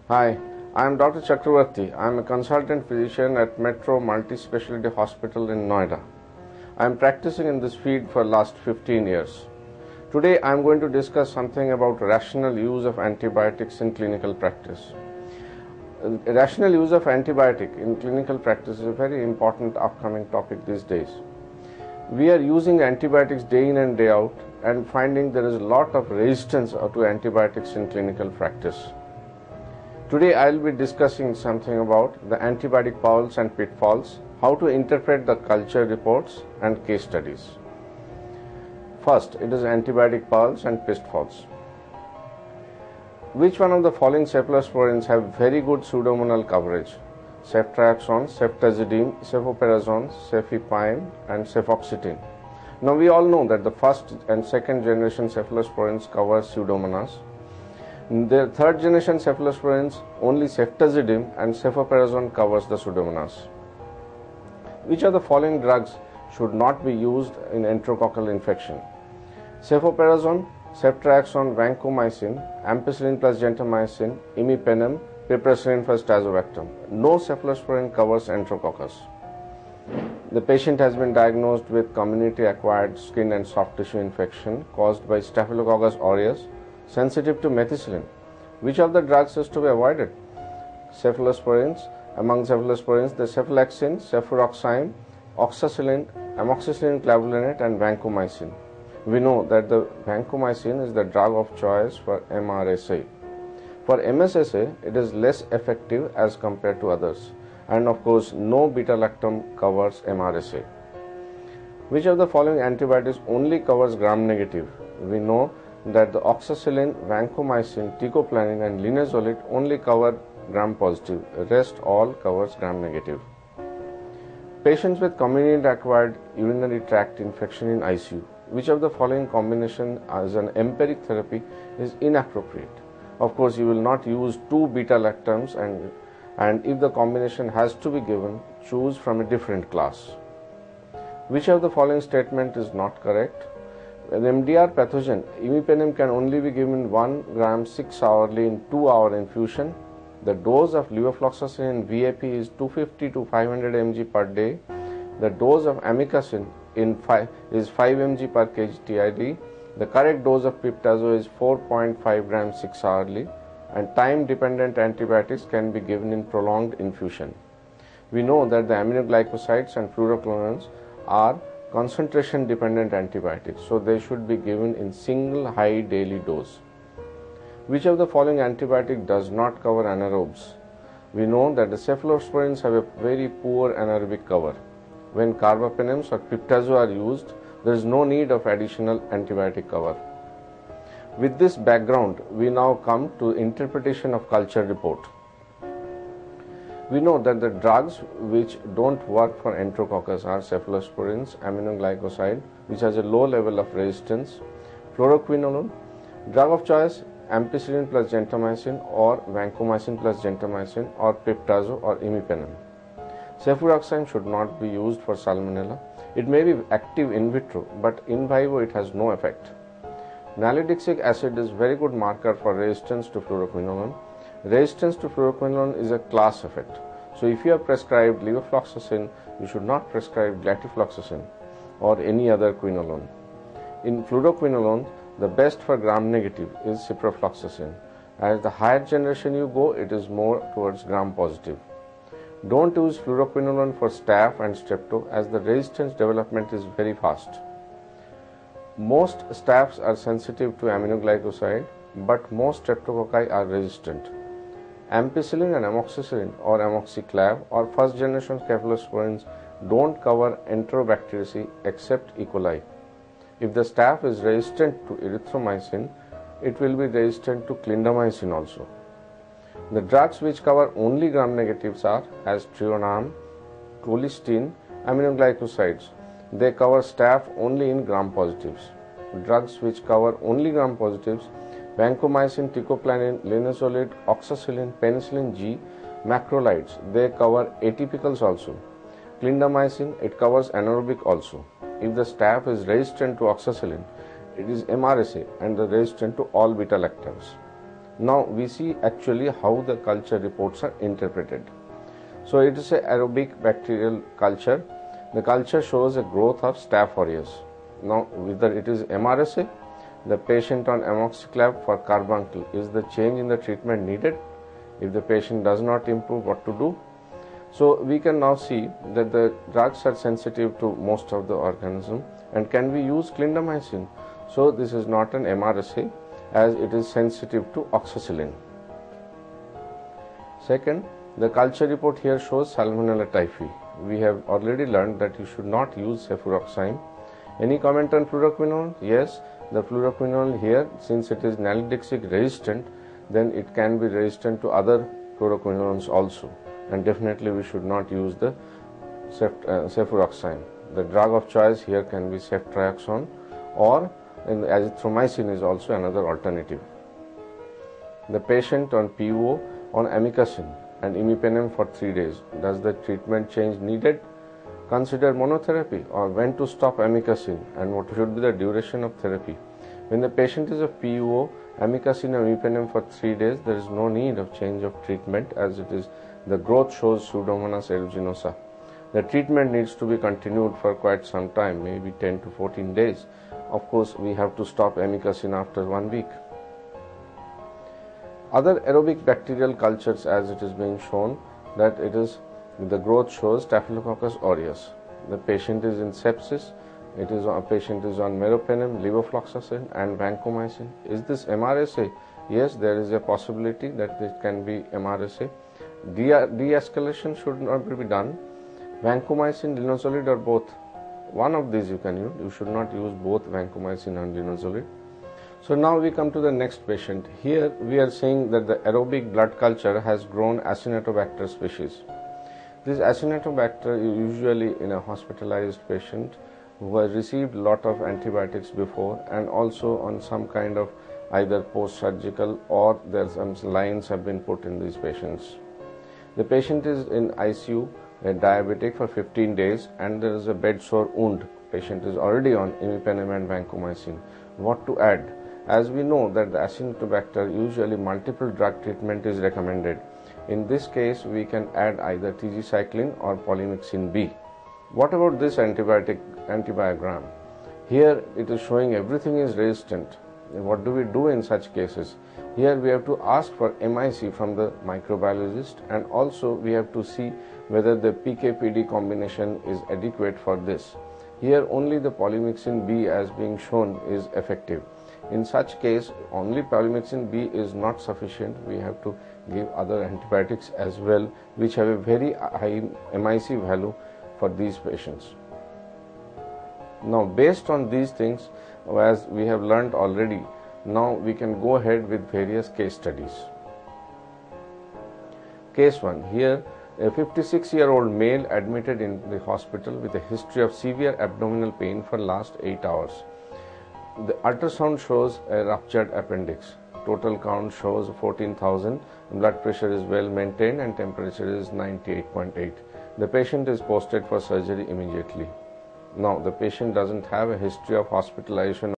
Hi, I am Dr. Chakravarti. I am a consultant physician at Metro Multi-Specialty Hospital in Noida. I am practicing in this field for last 15 years. Today I am going to discuss something about rational use of antibiotics in clinical practice. Rational use of antibiotic in clinical practice is a very important upcoming topic these days. We are using antibiotics day in and day out and finding there is a lot of resistance to antibiotics in clinical practice. Today I will be discussing something about the antibiotic pearls and pitfalls, how to interpret the culture reports and case studies. First, it is antibiotic pearls and pitfalls. Which one of the following cephalosporins have very good pseudomonal coverage? Ceftriaxone, ceftazidime, cefoperazone, cefepime and cefoxitin. Now we all know that the first and second generation cephalosporins cover pseudomonas. In the third generation cephalosporins, only ceftazidime and cefoperazone covers the pseudomonas. Which of the following drugs should not be used in enterococcal infection? Cefoperazone, ceftriaxone, vancomycin, ampicillin plus gentamicin, imipenem, piperacillin plus tazobactam. No cephalosporin covers enterococcus. The patient has been diagnosed with community-acquired skin and soft tissue infection caused by Staphylococcus aureus, sensitive to methicillin. Which of the drugs is to be avoided? Cephalosporins. Among cephalosporins, the cephalexin, cefuroxime, oxacillin, amoxicillin clavulanate and vancomycin. We know that the vancomycin is the drug of choice for MRSA. For MSSA, it is less effective as compared to others. And of course, no beta-lactam covers MRSA. Which of the following antibiotics only covers gram-negative? We know that the oxacillin, vancomycin, teicoplanin and linezolid only cover gram-positive. Rest all covers gram-negative. Patients with community-acquired urinary tract infection in ICU. Which of the following combination as an empiric therapy is inappropriate? Of course, you will not use two beta-lactams and if the combination has to be given, choose from a different class. Which of the following statement is not correct? An MDR pathogen, imipenem can only be given 1 gram 6 hourly in 2-hour infusion. The dose of levofloxacin in VIP is 250 to 500 mg per day. The dose of amikacin is 5 mg per kg TID. The correct dose of piptazo is 4.5 grams 6 hourly, and time-dependent antibiotics can be given in prolonged infusion. We know that the aminoglycosides and fluoroquinolones are concentration-dependent antibiotics, so they should be given in single high daily dose. Which of the following antibiotic does not cover anaerobes? We know that the cephalosporins have a very poor anaerobic cover. When carbapenems or piptazo are used, there is no need of additional antibiotic cover. With this background, we now come to interpretation of culture report. We know that the drugs which don't work for enterococcus are cephalosporins, aminoglycoside, which has a low level of resistance, fluoroquinolone, drug of choice, ampicillin plus gentamicin or vancomycin plus gentamicin or piptazo or imipenem. Cefuroxime should not be used for salmonella. It may be active in vitro, but in vivo it has no effect. Nalidixic acid is very good marker for resistance to fluoroquinolone. Resistance to fluoroquinolone is a class effect. So if you have prescribed levofloxacin, you should not prescribe glatifloxacin or any other quinolone. In fluoroquinolone, the best for gram-negative is ciprofloxacin. As the higher generation you go, it is more towards gram-positive. Don't use fluoroquinolone for staph and strepto as the resistance development is very fast. Most staphs are sensitive to aminoglycoside, but most streptococci are resistant. Ampicillin and amoxicillin or amoxiclav or first generation cephalosporins don't cover Enterobacteriaceae except E. coli. If the staph is resistant to erythromycin, it will be resistant to clindamycin also. The drugs which cover only gram-negatives are as trionam, colistin, aminoglycosides. They cover staph only in gram-positives. Drugs which cover only gram-positives, vancomycin, teicoplanin, linezolid, oxacillin, penicillin G, macrolides, they cover atypicals also. Clindamycin, it covers anaerobic also. If the staph is resistant to oxacillin, it is MRSA and resistant to all beta-lactams. Now we see actually how the culture reports are interpreted. So it is an aerobic bacterial culture. The culture shows a growth of Staph aureus. Now whether it is MRSA, the patient on amoxiclav for carbuncle, is the change in the treatment needed? If the patient does not improve, what to do? So we can now see that the drugs are sensitive to most of the organism, and can we use clindamycin? So this is not an MRSA, as it is sensitive to oxacillin. Second, the culture report here shows Salmonella typhi. We have already learned that you should not use cefuroxime. Any comment on fluoroquinolone? Yes, the fluoroquinolone here, since it is nalidixic resistant, then it can be resistant to other fluoroquinolones also, and definitely we should not use the cefuroxime. The drug of choice here can be ceftriaxone, or azithromycin is also another alternative. The patient on PUO on amikacin and imipenem for 3 days. Does the treatment change needed? Consider monotherapy, or when to stop amikacin, and what should be the duration of therapy. When the patient is of PUO, amikacin and imipenem for 3 days, there is no need of change of treatment, as it is the growth shows Pseudomonas aeruginosa. The treatment needs to be continued for quite some time, maybe 10 to 14 days. Of course, we have to stop amikacin after 1 week. Other aerobic bacterial cultures, as it is being shown, that it is the growth shows Staphylococcus aureus. The patient is in sepsis. A patient is on meropenem, levofloxacin and vancomycin. Is this MRSA? Yes, there is a possibility that it can be MRSA. De-escalation should not be done. Vancomycin, linezolid, or both. One of these you can use. You should not use both vancomycin and linezolid. So now we come to the next patient. Here we are saying that the aerobic blood culture has grown Acinetobacter species. This Acinetobacter is usually in a hospitalized patient who has received a lot of antibiotics before, and also on some kind of either post-surgical or there some lines have been put in these patients. The patient is in ICU, a diabetic for 15 days, and there is a bed sore wound. Patient is already on imipenem and vancomycin. What to add? As we know that the Acinetobacter, usually multiple drug treatment is recommended. In this case, we can add either tigecycline or polymyxin B. What about this antibiogram? Here it is showing everything is resistant. What do we do in such cases? Here we have to ask for MIC from the microbiologist, and also we have to see whether the PK/PD combination is adequate for this. Here only the polymyxin B as being shown is effective. In such case, only polymyxin B is not sufficient. We have to give other antibiotics as well, which have a very high MIC value for these patients. Now, based on these things, as we have learned already, now we can go ahead with various case studies. Case 1. Here, a 56-year-old male admitted in the hospital with a history of severe abdominal pain for last 8 hours. The ultrasound shows a ruptured appendix. Total count shows 14,000. Blood pressure is well maintained and temperature is 98.8. The patient is posted for surgery immediately. Now, the patient doesn't have a history of hospitalization